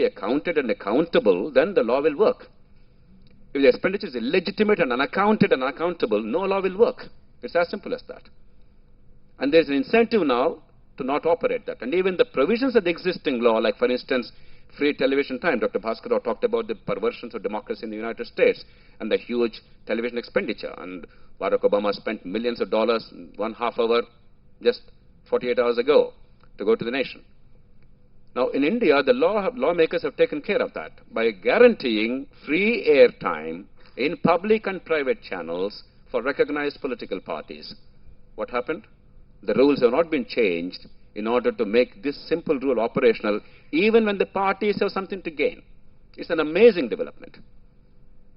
accounted and accountable, then the law will work. If the expenditure is illegitimate and unaccounted and unaccountable, no law will work. It's as simple as that. And there's an incentive now to not operate that. And even the provisions of the existing law, like for instance, free television time. Dr. Bhaskar talked about the perversions of democracy in the United States and the huge television expenditure. And Barack Obama spent millions of dollars in 1/2 hour just 48 hours ago to go to the nation. Now, in India, the lawmakers have taken care of that by guaranteeing free airtime in public and private channels for recognized political parties. What happened? The rules have not been changed in order to make this simple rule operational, even when the parties have something to gain. It's an amazing development.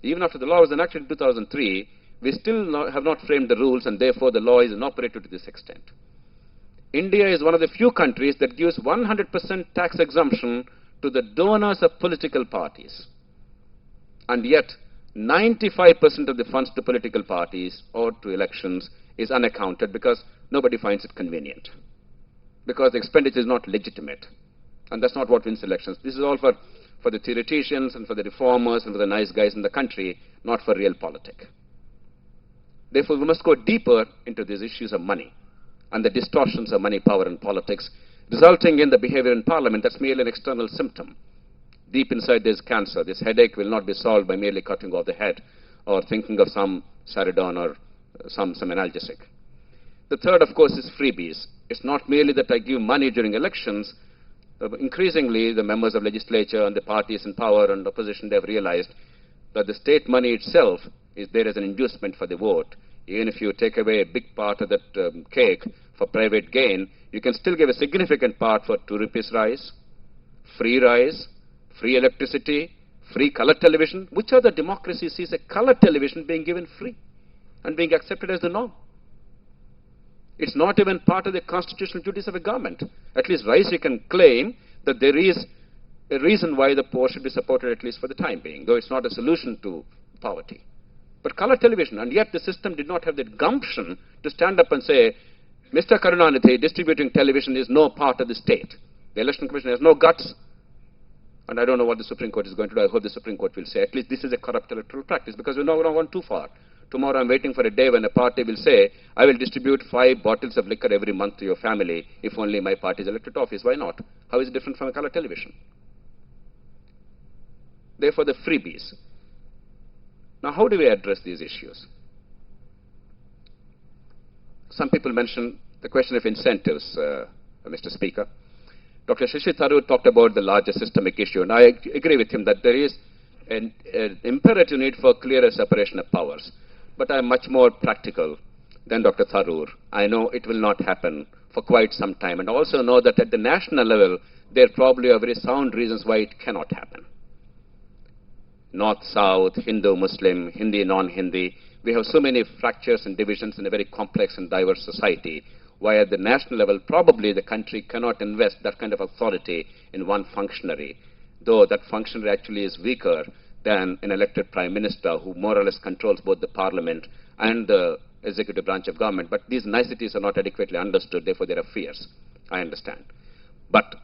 Even after the law was enacted in 2003, we still have not framed the rules, and therefore the law is inoperative to this extent. India is one of the few countries that gives 100% tax exemption to the donors of political parties. And yet, 95% of the funds to political parties or to elections is unaccounted because nobody finds it convenient. Because the expenditure is not legitimate. And that's not what wins elections. This is all for the theoreticians and for the reformers and for the nice guys in the country, not for real politics. Therefore, we must go deeper into these issues of money and the distortions of money, power, and politics, resulting in the behavior in Parliament that's merely an external symptom. Deep inside there's cancer. This headache will not be solved by merely cutting off the head or thinking of some Saridon or some analgesic. The third, of course, is freebies. It's not merely that I give money during elections. Increasingly, the members of legislature and the parties in power and opposition, they have realized that the state money itself is there as an inducement for the vote. Even if you take away a big part of that cake for private gain, you can still give a significant part for 2 rupees rice, free electricity, free color television. Which other democracy sees a color television being given free and being accepted as the norm? It's not even part of the constitutional duties of a government. At least rice you can claim that there is a reason why the poor should be supported, at least for the time being, though it's not a solution to poverty. But color television, and yet the system did not have the gumption to stand up and say, Mr. Karunanidhi, distributing television is no part of the state. The Election Commission has no guts, and I don't know what the Supreme Court is going to do. I hope the Supreme Court will say, at least this is a corrupt electoral practice, because we're not going to go too far. Tomorrow I'm waiting for a day when a party will say, I will distribute 5 bottles of liquor every month to your family if only my party is elected to office. Why not? How is it different from a color television? Therefore, the freebies. Now, how do we address these issues? Some people mention the question of incentives, Mr. Speaker. Dr. Shashi Tharoor talked about the larger systemic issue, and I agree with him that there is an imperative need for clearer separation of powers. But I'm much more practical than Dr. Tharoor. I know it will not happen for quite some time, and also know that at the national level, there probably are very sound reasons why it cannot happen. North-South, Hindu-Muslim, Hindi, non-Hindi. We have so many fractures and divisions in a very complex and diverse society, why at the national level, probably the country cannot invest that kind of authority in one functionary, though that functionary actually is weaker than an elected prime minister who more or less controls both the parliament and the executive branch of government. But these niceties are not adequately understood, therefore there are fears. I understand. But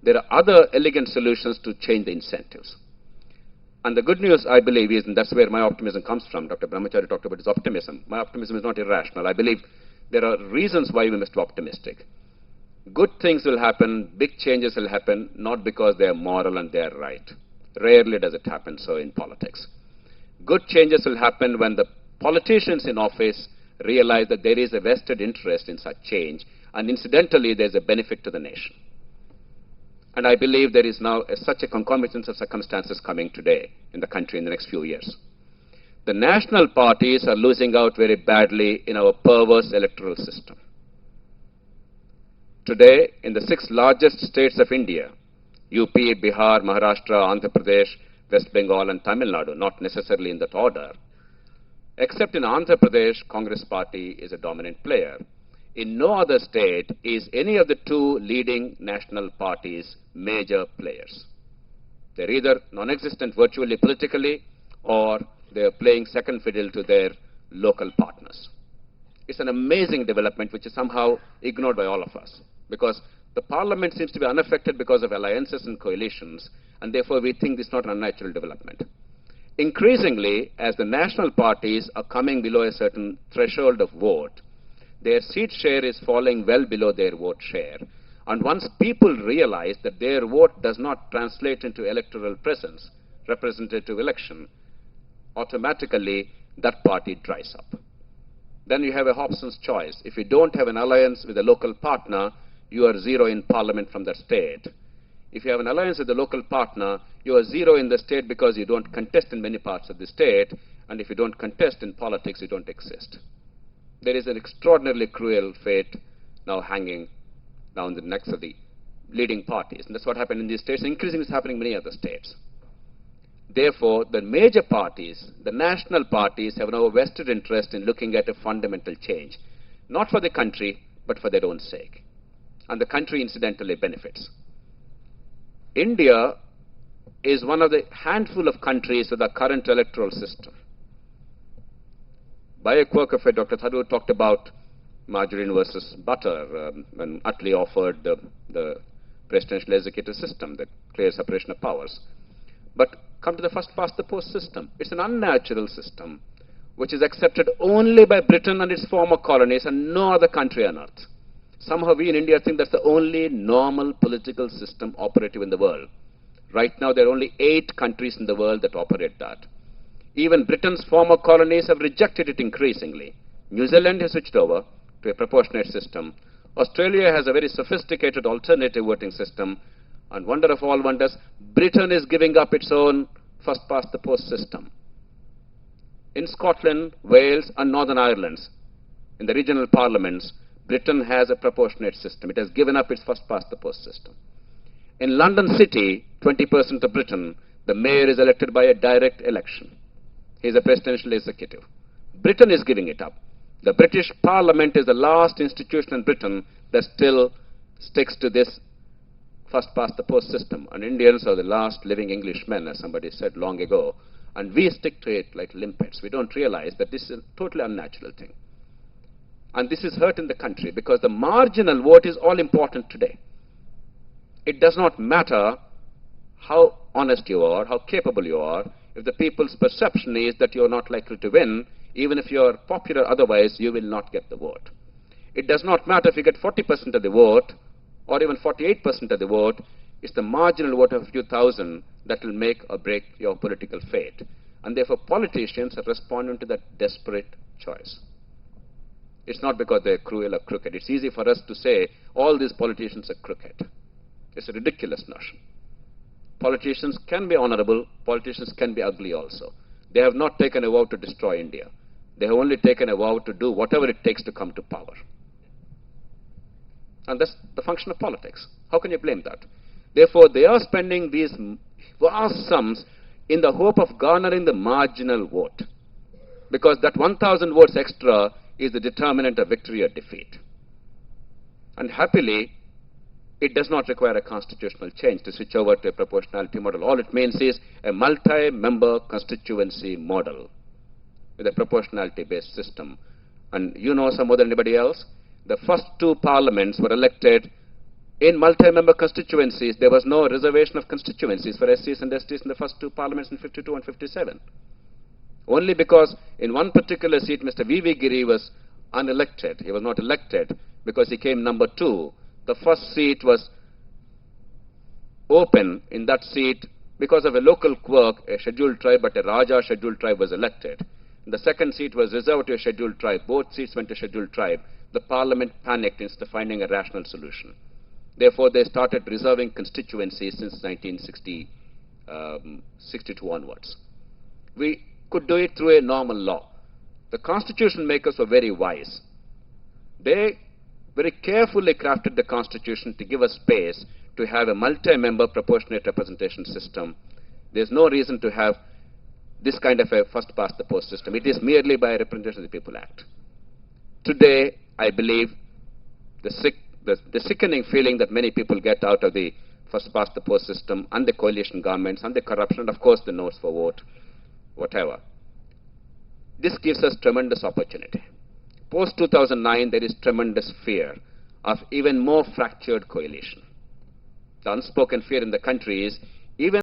there are other elegant solutions to change the incentives. And the good news, I believe, is, and that's where my optimism comes from. Dr. Brahmachari talked about his optimism. My optimism is not irrational. I believe there are reasons why we must be optimistic. Good things will happen, big changes will happen, not because they are moral and they are right. Rarely does it happen so in politics. Good changes will happen when the politicians in office realize that there is a vested interest in such change, and incidentally, there's a benefit to the nation. And I believe there is now such a concomitance of circumstances coming today in the country in the next few years. The national parties are losing out very badly in our perverse electoral system. Today, in the 6 largest states of India, UP, Bihar, Maharashtra, Andhra Pradesh, West Bengal, and Tamil Nadu, not necessarily in that order, except in Andhra Pradesh, Congress party is a dominant player. In no other state is any of the 2 leading national parties major players. They're either non-existent virtually politically, or they're playing second fiddle to their local partners. It's an amazing development which is somehow ignored by all of us, because the parliament seems to be unaffected because of alliances and coalitions, and therefore we think this is not an unnatural development. Increasingly, as the national parties are coming below a certain threshold of vote, their seat share is falling well below their vote share. And once people realize that their vote does not translate into electoral presence, representative election, automatically that party dries up. Then you have a Hobson's choice. If you don't have an alliance with a local partner, you are zero in parliament from that state. If you have an alliance with a local partner, you are zero in the state because you don't contest in many parts of the state, and if you don't contest in politics, you don't exist. There is an extraordinarily cruel fate now hanging down the necks of the leading parties, and that's what happened in these states. Increasingly, it's happening in many other states. Therefore, the major parties, the national parties, have now a vested interest in looking at a fundamental change, not for the country, but for their own sake. And the country incidentally benefits. India is one of the handful of countries with a current electoral system. By a quirk of it, Dr. Tharoor talked about margarine versus butter when Attlee offered the presidential executive system, the clear separation of powers. But come to the first past the post system. It's an unnatural system which is accepted only by Britain and its former colonies and no other country on earth. Somehow we in India think that's the only normal political system operative in the world. Right now there are only 8 countries in the world that operate that. Even Britain's former colonies have rejected it increasingly. New Zealand has switched over to a proportionate system. Australia has a very sophisticated alternative voting system. And wonder of all wonders, Britain is giving up its own first past the post system. In Scotland, Wales and Northern Ireland, in the regional parliaments, Britain has a proportionate system. It has given up its first past the post system. In London City, 20% of Britain, the mayor is elected by a direct election. He is a presidential executive. Britain is giving it up. The British Parliament is the last institution in Britain that still sticks to this first past the post system. And Indians are the last living Englishmen, as somebody said long ago. And we stick to it like limpets. We don't realize that this is a totally unnatural thing. And this is hurt in the country because the marginal vote is all important today. It does not matter how honest you are, how capable you are, if the people's perception is that you are not likely to win, even if you are popular otherwise, you will not get the vote. It does not matter if you get 40% of the vote or even 48% of the vote. It's the marginal vote of a few thousand that will make or break your political fate. And therefore, politicians are responding to that desperate choice. It's not because they're cruel or crooked. It's easy for us to say all these politicians are crooked. It's a ridiculous notion. Politicians can be honorable. Politicians can be ugly also. They have not taken a vow to destroy India. They have only taken a vow to do whatever it takes to come to power. And that's the function of politics. How can you blame that? Therefore, they are spending these vast sums in the hope of garnering the marginal vote. Because that 1,000 votes extra is the determinant of victory or defeat. And happily, it does not require a constitutional change to switch over to a proportionality model. All it means is a multi-member constituency model with a proportionality-based system. And you know some more than anybody else, the first 2 parliaments were elected in multi-member constituencies. There was no reservation of constituencies for SCs and STs in the first 2 parliaments in 52 and 57. Only because in one particular seat, Mr. V.V. Giri was unelected. He was not elected because he came number 2. The first seat was open in that seat because of a local quirk, a scheduled tribe, but a Raja scheduled tribe was elected. The second seat was reserved to a scheduled tribe. Both seats went to scheduled tribe. The parliament panicked instead of finding a rational solution. Therefore, they started reserving constituencies since 1962 onwards. We could do it through a normal law. The constitution makers were very wise. They very carefully crafted the constitution to give us space to have a multi-member proportionate representation system. There's no reason to have this kind of a first past the post system. It is merely by a Representation of the People Act. Today, I believe the sickening feeling that many people get out of the first past the post system and the coalition governments and the corruption and of course the notes for vote, whatever. This gives us tremendous opportunity. Post-2009, there is tremendous fear of even more fractured coalition. The unspoken fear in the country is even